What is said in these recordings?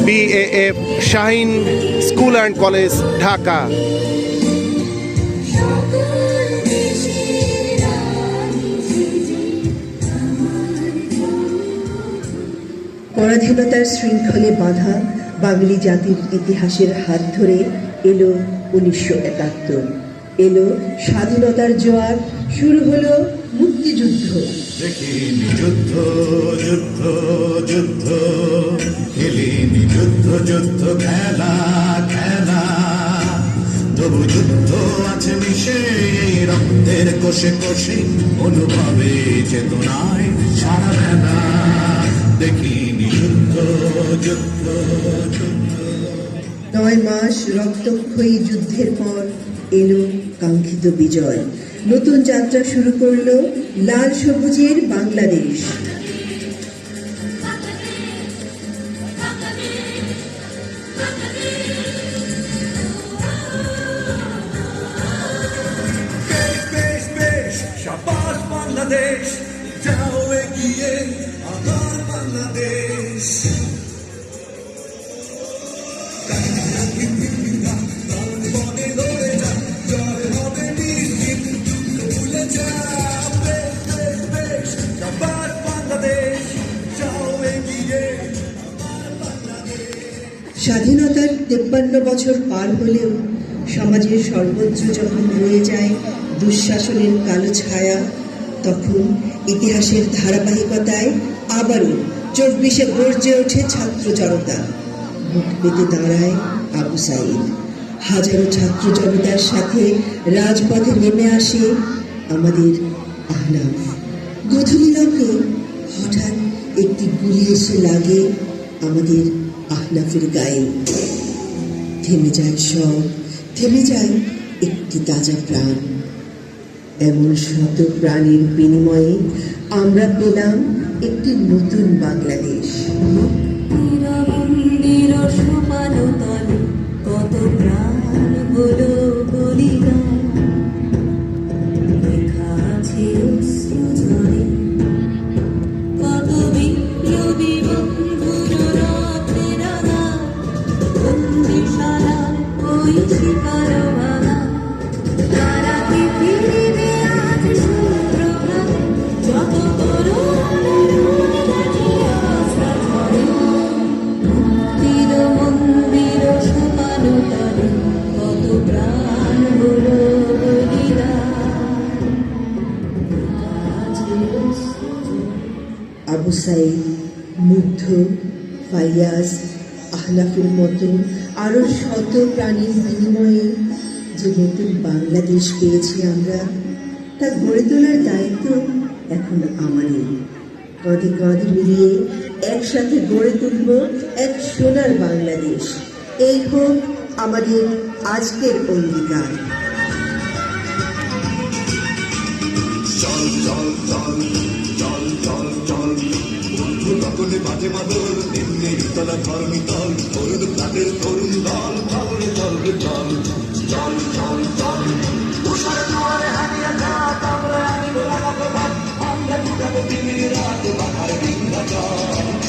BAF Shaheen school and college, Dhaka. পরাধীনতার শৃঙ্খলে বাঁধা বাঙালি জাতির ইতিহাসের হাত ধরে এলো 1971, এলো স্বাধীনতার জোয়ার, শুরু হলো মুক্তিযুদ্ধ। দেখিনি যুদ্ধ যুদ্ধ যুদ্ধ, খেলিনি যুদ্ধ যুদ্ধ খেলা খেলা, তবু যুদ্ধ আছে মিশে রক্তের কোষে কোষে, অনুভবে চেতনায় সারা বেলা। দেখিনি যুদ্ধ যুদ্ধ যুদ্ধ। 9 মাস রক্তক্ষয়ী যুদ্ধের পর এলো কাঙ্ক্ষিত বিজয়। নতুন যাত্রা শুরু করলো লাল সবুজের বাংলাদেশ। শাবাশ বাংলাদেশ, যাও এগিয়ে আমার বাংলাদেশ। স্বাধীনতার 53 বছর পার হলেও সমাজের সর্বত্র যখন রয়ে যায় দুঃশাসনের কালো ছায়া, তখন ইতিহাসের ধারাবাহিকতায় আবারও 24-এ গর্জে ওঠে ছাত্র জনতা। বুক পেতে দাঁড়ায় আবু সাঈদ। হাজারো ছাত্র জনতার সাথে রাজপথে নেমে আসে আমাদের আহনাফ। গধূলি লগ্নে হঠাৎ একটি গুলি এসে লাগে আমাদের আহনাফের গায়ে। থেমে যায় সব, থেমে যায় একটি তাজা প্রাণ। এমন শত প্রাণীর বিনিময়ে আমরা পেলাম একটি নতুন বাংলাদেশ। কত প্রাণ হলো বলিদান, লেখা আছে অশ্রু ঝরে, কত বিপ্লবী বন্ধুর রক্তের আঘাত, বন্দিশালার ওই শিকার ভাঙা। তারা কি ফিরিবে আজ সুপ্রভাতে, যত তরুণের মনে কাছে আশা ঝরে। মুক্তির মন্দির সোপানো তলে, কত প্রাণ হলো বলিদান। আবু সাঈদ, মুগ্ধ, ফাইয়াজ, আহনাফের মতো আরো শত প্রাণীর বিনিময়ে যে নতুন বাংলাদেশ পেয়েছি আমরা, তা গড়ে তোলার দায়িত্ব এখন আমারই। কাঁধে কাঁধ মিলিয়ে একসাথে গড়ে তুলব এক সোনার বাংলাদেশ। এই হোক আমাদের আজকের অঙ্গীকার। চল চল চল চল চল চল, বন্ধু তখন বাজে মাদল, নিম্নে তলা ধর্মী দল, তরুণ প্রাণের তরুণ দল, ভাবলে চলবে চল চল চল চল। তুষার জোয়ারে হারিয়ে যাক, আমরা আনিব লাগাবো ভাত, আমরা ফুটাবো দিনের রাত বাধার বিন্ধ্যাচল।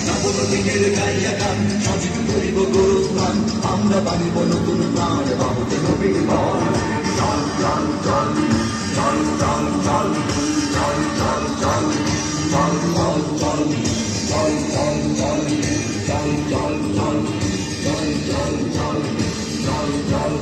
শ্রাবণ দিনের গাইয়া গান, সজিত করিব গৌরস্থান, আমরা বানিব নতুন প্রাণ, বাহুতে নবীন বল। চল চল চল চল চল চল চল চল চল চল চল চল চল চল